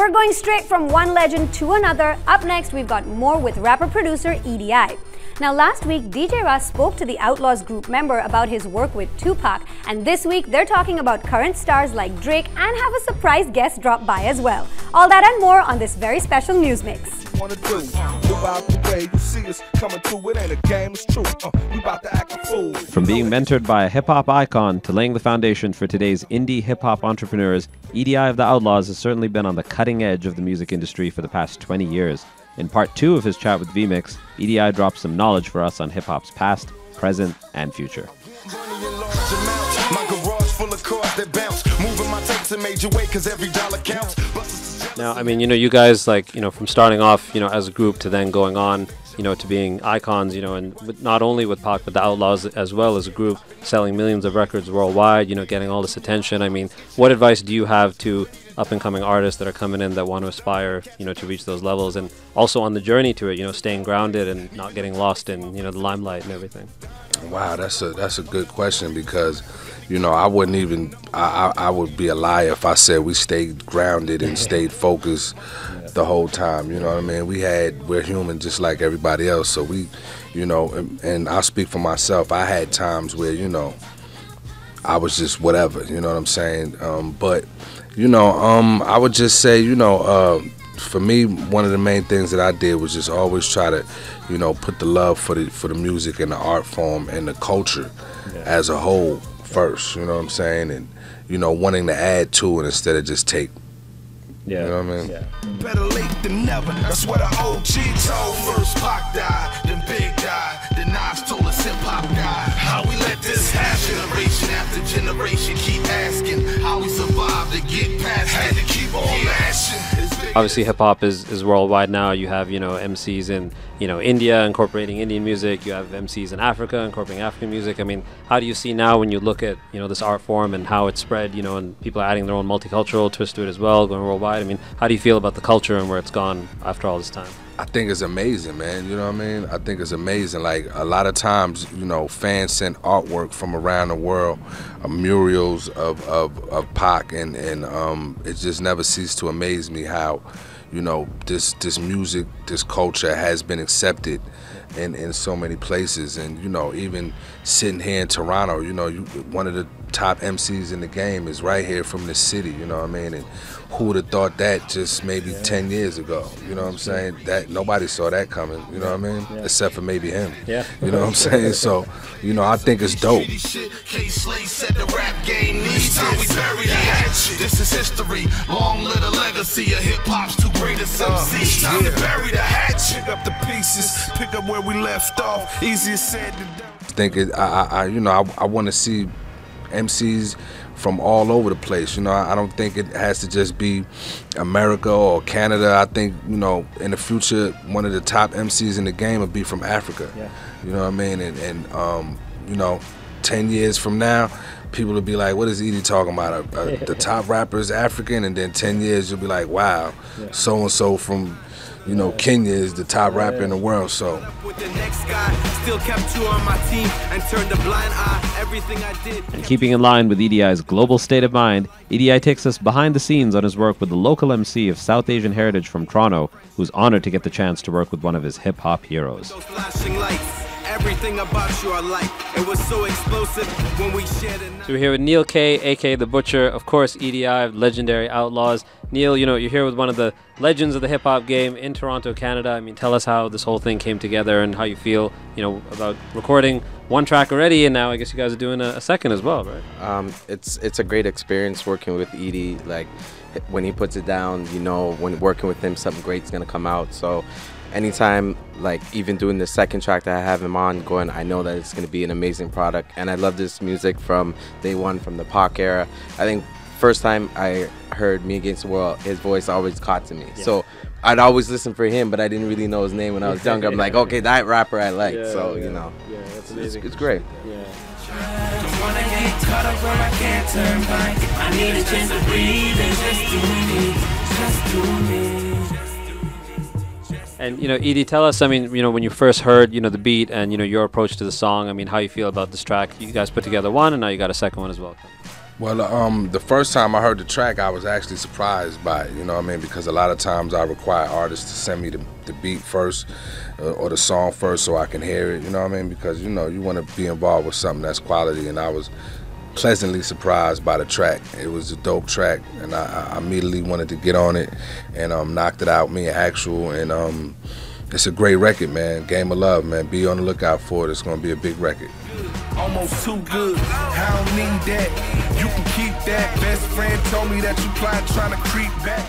we're going straight from one legend to another. Up next, we've got more with rapper-producer Edi. Now, last week, DJ Russ spoke to the Outlaws group member about his work with Tupac, and this week they're talking about current stars like Drake and have a surprise guest drop by as well. All that and more on this very special news mix. From being mentored by a hip-hop icon to laying the foundation for today's indie hip-hop entrepreneurs, Edi of the Outlaws has certainly been on the cutting edge of the music industry for the past 20 years. In part 2 of his chat with VMix, Edi drops some knowledge for us on hip-hop's past, present, and future. Now, I mean, you guys, from starting off, as a group to then going on, to being icons, and not only with Pac, but the Outlaws as well as a group, selling millions of records worldwide, getting all this attention. I mean, what advice do you have to up-and-coming artists that are coming in that want to aspire, to reach those levels, and also on the journey to it, staying grounded and not getting lost in, the limelight and everything? Wow, that's a good question, because I wouldn't even I would be a liar if I said we stayed grounded and stayed focused the whole time. You know what I mean? We're human just like everybody else, so we, and I'll speak for myself. I had times where I was just whatever. You know what I'm saying? But I would just say, for me, one of the main things that I did was just always try to, put the love for the music and the art form and the culture as a whole first. You know what I'm saying? And wanting to add to it instead of just take. Yeah. You know what I mean? Yeah. Better late than never. That's what an OG told. First Pac died, then Big died, then Nas told us hip hop died. How we let this happen? Generation after generation keep asking how we survived to get past. Had to keep on mashing. Obviously, hip hop is worldwide now. You have MCs in India incorporating Indian music. You have MCs in Africa incorporating African music. I mean, how do you see now when you look at this art form and how it's spread? And people are adding their own multicultural twist to it as well, going worldwide. I mean, how do you feel about the culture and where it's gone after all this time? I think it's amazing, man. You know what I mean? I think it's amazing. Like, a lot of times, fans send artwork from around the world, murals of Pac, and it just never ceased to amaze me how, this music, this culture has been accepted in so many places. And, even sitting here in Toronto, one of the top MCs in the game is right here from this city, you know what I mean? And who would have thought that just maybe 10 years ago? You know what I'm saying? That nobody saw that coming, you know what I mean? Yeah. Except for maybe him. Yeah. You know what I'm saying? So, I think it's dope. This is history. Long live the legacy of hip hop's two greatest MCs. Time to bury the hatchet. Pick up the pieces, pick up where we left off. Easier said than done. I want to see MCs from all over the place. I don't think it has to just be America or Canada. I think, in the future, one of the top MCs in the game will be from Africa. Yeah. You know what I mean? And 10 years from now, people will be like, what is Edi talking about? The top rapper is African, and then 10 years you'll be like, wow, so-and-so from Kenya is the top rapper in the world. So and keeping in line with Edi's global state of mind, Edi takes us behind the scenes on his work with the local MC of South Asian heritage from Toronto, who's honored to get the chance to work with one of his hip-hop heroes. Everything about you I like. It was so explosive when we shared it. So we're here with Neil K, aka The Butcher, of course, Edi, legendary Outlaws. Neil, you're here with one of the legends of the hip-hop game in Toronto, Canada. I mean, tell us how this whole thing came together and how you feel, about recording one track already, and now I guess you guys are doing a second as well, right? It's a great experience working with Edi. Like, when he puts it down, when working with him, something great's gonna come out. So anytime, like, even doing the second track that I have him on going, I know that it's going to be an amazing product. And I love this music from day one, from the Pac era. I think first time I heard Me Against the World, his voice always caught to me. Yeah. So I'd always listen for him, but I didn't really know his name when I was younger. I'm like, okay, that rapper I like. So, Yeah, that's amazing. It's great. Yeah. I need a chance to breathe and just do me. And Edi, tell us, I mean, when you first heard, the beat and your approach to the song, I mean, how you feel about this track. You guys put together one, and now you got a second one as well. Well, the first time I heard the track, I was actually surprised by it, you know what I mean? Because a lot of times I require artists to send me the beat first or the song first so I can hear it, you know what I mean? Because, you know, you want to be involved with something that's quality, and I was pleasantly surprised by the track. It was a dope track, and I immediately wanted to get on it and knocked it out, me and Aktual, and it's a great record, man. Game of Love, man. Be on the lookout for it. It's going to be a big record. Almost too good, I don't need that. You can keep that. Best friend told me that you trying to creep back.